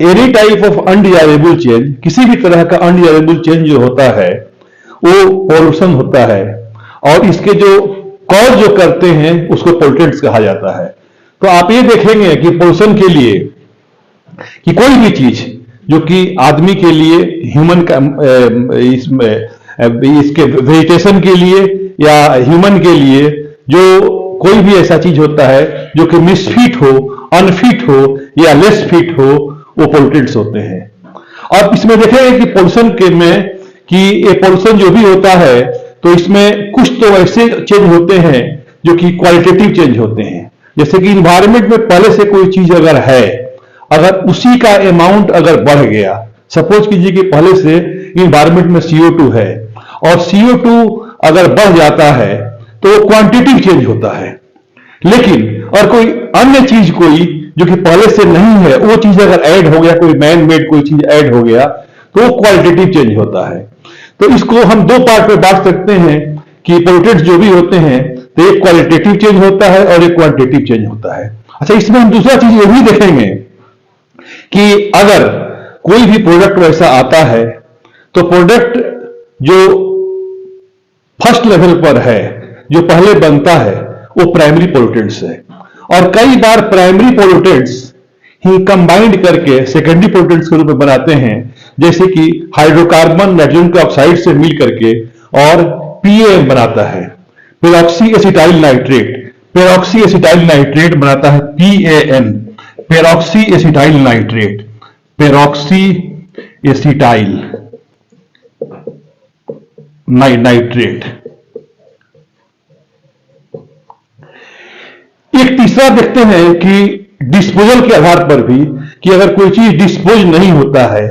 Any type of undesirable change, किसी भी तरह का अनडिजायरेबल चेंज जो होता है वो पॉल्यूशन होता है, और इसके जो कॉज जो करते हैं उसको पोल्यूटेंट्स कहा जाता है। तो आप ये देखेंगे कि पोल्यूशन के लिए कि कोई भी चीज जो कि आदमी के लिए, ह्यूमन का इसमें इसके वेजिटेशन के लिए या ह्यूमन के लिए जो कोई भी ऐसा चीज होता है जो कि मिसफिट हो, अनफिट हो या लेस फिट हो, वो पोल्यूटेंट्स होते हैं। अब इसमें देखेंगे कि पोल्यूशन के में कि ये पोल्यूशन जो भी होता है तो इसमें कुछ तो ऐसे चेंज होते हैं जो कि क्वालिटेटिव चेंज होते हैं। जैसे कि इन्वायरमेंट में पहले से कोई चीज अगर है, अगर उसी का अमाउंट अगर बढ़ गया, सपोज कीजिए कि पहले से इन्वायरमेंट में CO2 है और CO2 अगर बढ़ जाता है तो क्वांटिटी चेंज होता है। लेकिन और कोई अन्य चीज कोई जो कि पहले से नहीं है वो चीज अगर ऐड हो गया, कोई मैन मेड कोई चीज ऐड हो गया तो वो क्वालिटेटिव चेंज होता है। तो इसको हम दो पार्ट में बांट सकते हैं कि पोल्यूटेंट्स जो भी होते हैं तो एक क्वालिटेटिव चेंज होता है और एक क्वांटिटेटिव चेंज होता है। अच्छा, इसमें हम दूसरा चीज ये भी देखेंगे कि अगर कोई भी प्रोडक्ट वैसा आता है तो प्रोडक्ट जो फर्स्ट लेवल पर है, जो पहले बनता है, वो प्राइमरी पोल्यूटेंट्स है, और कई बार प्राइमरी पोल्यूटेंट्स ही कंबाइंड करके सेकेंडरी पोल्यूटेंट्स के रूप में बनाते हैं, जैसे कि हाइड्रोकार्बन नाइट्रोजन के ऑक्साइड से मिल करके और PAN बनाता है, peroxy acetyl nitrate, peroxy acetyl nitrate बनाता है PAN, peroxy acetyl nitrate, peroxy acetyl nitrate. एक तीसरा देखते हैं कि डिस्पोजल के आधार पर भी कि अगर कोई चीज डिस्पोज नहीं होता है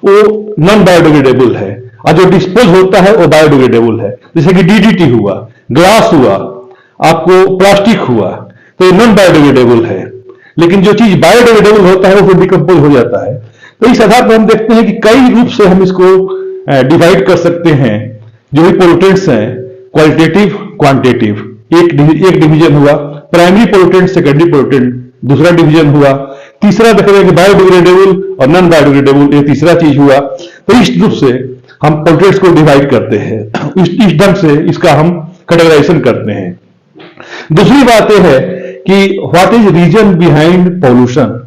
वो नॉन बायोडिग्रेडेबल है, और जो डिस्पोज होता है वो बायोडिग्रेडेबल है। जैसे कि DDT हुआ, ग्लास हुआ, आपको प्लास्टिक हुआ, तो ये नॉन बायोडिग्रेडेबल है। लेकिन जो चीज बायोडिग्रेडेबल होता है वो फिर डिकम्पोज हो जाता है। तो इस आधार पर हम देखते हैं कि कई रूप से हम इसको डिवाइड कर सकते हैं। जो भी पोल्यूटेंट्स हैं, क्वालिटेटिव, क्वांटिटेटिव, एक डिवीजन हुआ, प्राइमरी पोल्यूटेंट, सेकेंडरी पोल्यूटेंट दूसरा डिवीजन हुआ, तीसरा देख रहे हैं कि बायोडिग्रेडेबल और नॉन बायोडिग्रेडेबल, ये तीसरा चीज हुआ। तो इस रूप से हम पोल्यूटेंट्स को डिवाइड करते हैं, इस ढंग से इसका हम कैटेगराइजेशन करते हैं। दूसरी बात यह है कि what is reason behind pollution.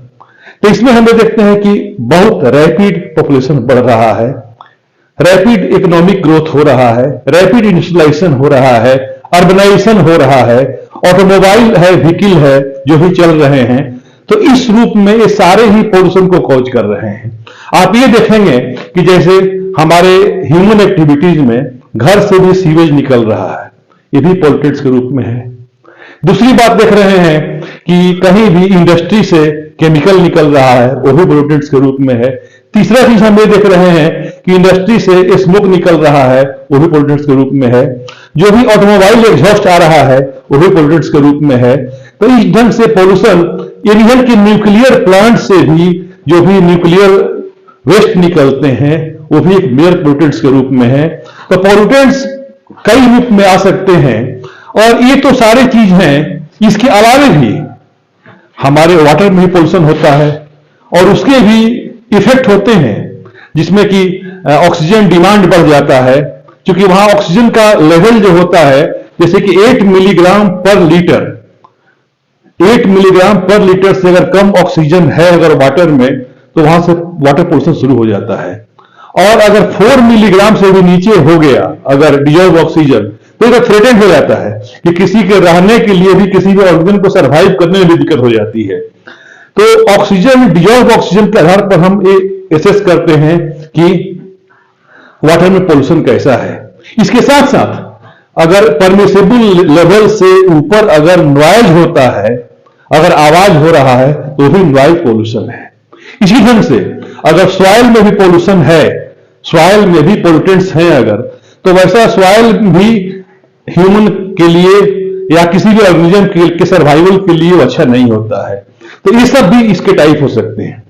तो इसमें हम देखते हैं कि बहुत रैपिड पॉपुलेशन बढ़ रहा है, रैपिड इकोनॉमिक ग्रोथ हो रहा है, रैपिड इंडस्ट्रियलाइजेशन हो रहा है, अर्बनाइजेशन हो रहा है, ऑटोमोबाइल है, व्हीकल है जो भी चल रहे हैं। तो इस रूप में ये सारे ही पोल्यूशन को कॉज कर रहे हैं। आप ये देखेंगे कि जैसे हमारे ह्यूमन एक्टिविटीज में घर से भी सीवेज निकल रहा है, ये भी पोल्यूटेंट्स के रूप में है। दूसरी बात देख रहे हैं कि कहीं भी इंडस्ट्री से केमिकल निकल रहा है, वो भी पोल्यूटेंट्स के रूप में है। तीसरा चीज हम ये देख रहे हैं कि इंडस्ट्री से स्मोक निकल रहा है, वो भी पोल्यूटेंट्स के रूप में है। जो भी ऑटोमोबाइल एग्जॉस्ट आ रहा है वो भी पोल्यूटेंट्स के रूप में है। तो इस ढंग से पोल्यूशन, इवन कि न्यूक्लियर प्लांट से भी जो भी न्यूक्लियर वेस्ट निकलते हैं वो भी एक मेजर पोल्यूटेंट्स के रूप में है। तो पोल्यूटेंट्स कई रूप में आ सकते हैं, और ये तो सारे चीज हैं। इसके अलावे भी हमारे वाटर में भी पोल्यूशन होता है और उसके भी इफेक्ट होते हैं, जिसमें कि ऑक्सीजन डिमांड बढ़ जाता है, क्योंकि वहां ऑक्सीजन का लेवल जो होता है जैसे कि 8 मिलीग्राम पर लीटर, 8 मिलीग्राम पर लीटर से अगर कम ऑक्सीजन है अगर वाटर में, तो वहां से वाटर पोल्यूशन शुरू हो जाता है। और अगर 4 मिलीग्राम से भी नीचे हो गया अगर डिजॉल्व ऑक्सीजन, तो यह थ्रेटेंड हो जाता है कि किसी के रहने के लिए भी, किसी भी ऑर्गन को सर्वाइव करने में भी दिक्कत हो जाती है। तो ऑक्सीजन, डिजॉल्व ऑक्सीजन के आधार पर हम एसेस करते हैं कि वाटर में पोल्यूशन कैसा है। इसके साथ साथ अगर परमिसेबल लेवल से ऊपर अगर नॉइज होता है, अगर आवाज हो रहा है, तो भी नॉइज पोल्यूशन है। इसी ढंग से अगर सॉइल में भी पोल्यूशन है, सॉइल में भी पोल्यूटेंट्स हैं अगर, तो वैसा सॉइल भी ह्यूमन के लिए या किसी भी ऑर्गेनिज्म के सर्वाइवल के लिए अच्छा नहीं होता है। तो ये सब भी इसके टाइप हो सकते हैं।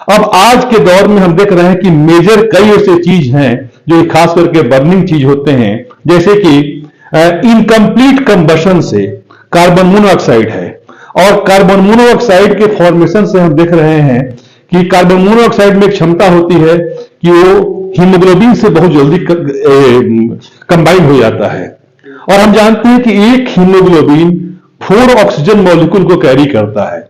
अब आज के दौर में हम देख रहे हैं कि मेजर कई ऐसे चीज हैं जो खास करके बर्निंग चीज होते हैं, जैसे कि इनकम्प्लीट कंबशन से कार्बन मोनोऑक्साइड है, और कार्बन मोनोऑक्साइड के फॉर्मेशन से हम देख रहे हैं कि कार्बन मोनोऑक्साइड में एक क्षमता होती है कि वो हीमोग्लोबिन से बहुत जल्दी कंबाइन हो जाता है। और हम जानते हैं कि एक हीमोग्लोबिन 4 ऑक्सीजन मॉलिक्यूल को कैरी करता है।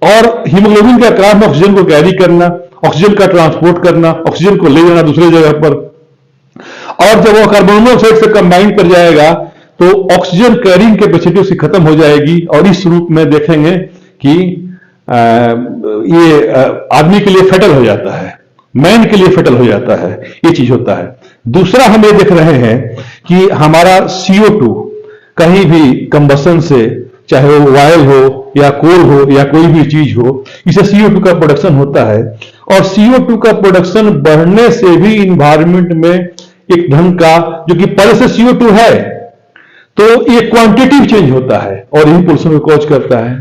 और हीमोग्लोबिन का काम ऑक्सीजन को कैरी करना, ऑक्सीजन का ट्रांसपोर्ट करना, ऑक्सीजन को ले जाना दूसरे जगह पर। और जब वो कार्बन मोनोऑक्साइड से कंबाइन कर जाएगा तो ऑक्सीजन कैरिंग कैपेसिटी उसकी खत्म हो जाएगी, और इस रूप में देखेंगे कि ये आदमी के लिए फेटल हो जाता है, मैन के लिए फेटल हो जाता है, ये चीज होता है। दूसरा हम ये देख रहे हैं कि हमारा CO2 कहीं भी कंबसन से, चाहे वो ऑयल हो या कोल हो या कोई भी चीज हो, इसे CO2 का प्रोडक्शन होता है। और CO2 का प्रोडक्शन बढ़ने से भी इन्वायरमेंट में एक ढंग का, जो कि पहले से CO2 है, तो ये क्वांटिटिव चेंज होता है और यही पोल्यूशन को कॉज करता है।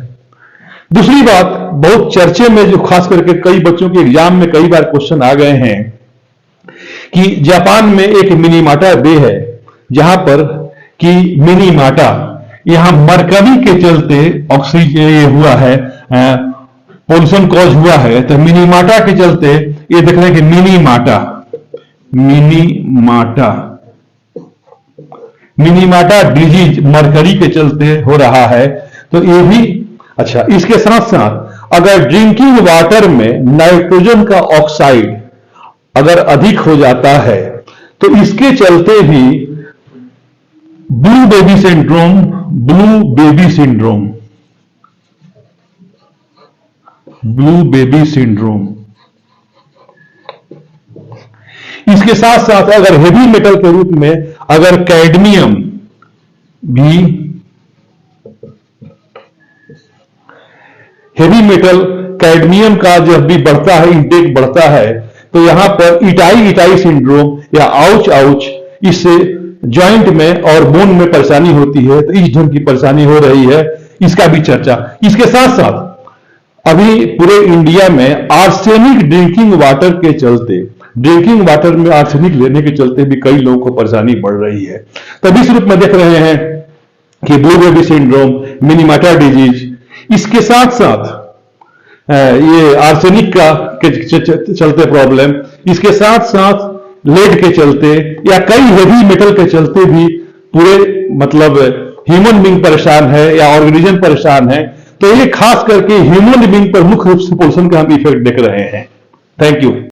दूसरी बात, बहुत चर्चे में, जो खास करके कई बच्चों के एग्जाम में कई बार क्वेश्चन आ गए हैं, कि जापान में एक मिनीमाटा बे है, जहां पर कि मिनीमाटा, यहां मरकरी के चलते ऑक्सीजन ये हुआ है, पोल्यूशन कॉज हुआ है। तो मिनीमाटा के चलते ये देख रहे हैं कि मिनीमाटा डिजीज मरकरी के चलते हो रहा है। तो ये भी अच्छा। इसके साथ साथ अगर ड्रिंकिंग वाटर में नाइट्रोजन का ऑक्साइड अगर अधिक हो जाता है तो इसके चलते भी ब्लू बेबी सिंड्रोम। इसके साथ साथ अगर हेवी मेटल के रूप में अगर कैडमियम भी, हेवी मेटल कैडमियम का जब भी बढ़ता है, इंटेक बढ़ता है, तो यहां पर इटाई सिंड्रोम या आउच, इससे जॉइंट में और बोन में परेशानी होती है। तो इस ढंग की परेशानी हो रही है, इसका भी चर्चा। इसके साथ साथ अभी पूरे इंडिया में आर्सेनिक ड्रिंकिंग वाटर के चलते, ड्रिंकिंग वाटर में आर्सेनिक लेने के चलते भी कई लोगों को परेशानी बढ़ रही है। तब इस रूप में देख रहे हैं कि ब्लू बेबी सिंड्रोम, मिनीमाटा डिजीज, इसके साथ साथ ये आर्सेनिक का के चलते प्रॉब्लम, इसके साथ साथ लेड के चलते या कई हेवी मेटल के चलते भी पूरे मतलब ह्यूमन बीइंग परेशान है या ऑर्गेनिज्म परेशान है। तो ये खास करके ह्यूमन बीइंग पर मुख्य रूप से पोल्यूशन का हम इफेक्ट देख रहे हैं। Thank you.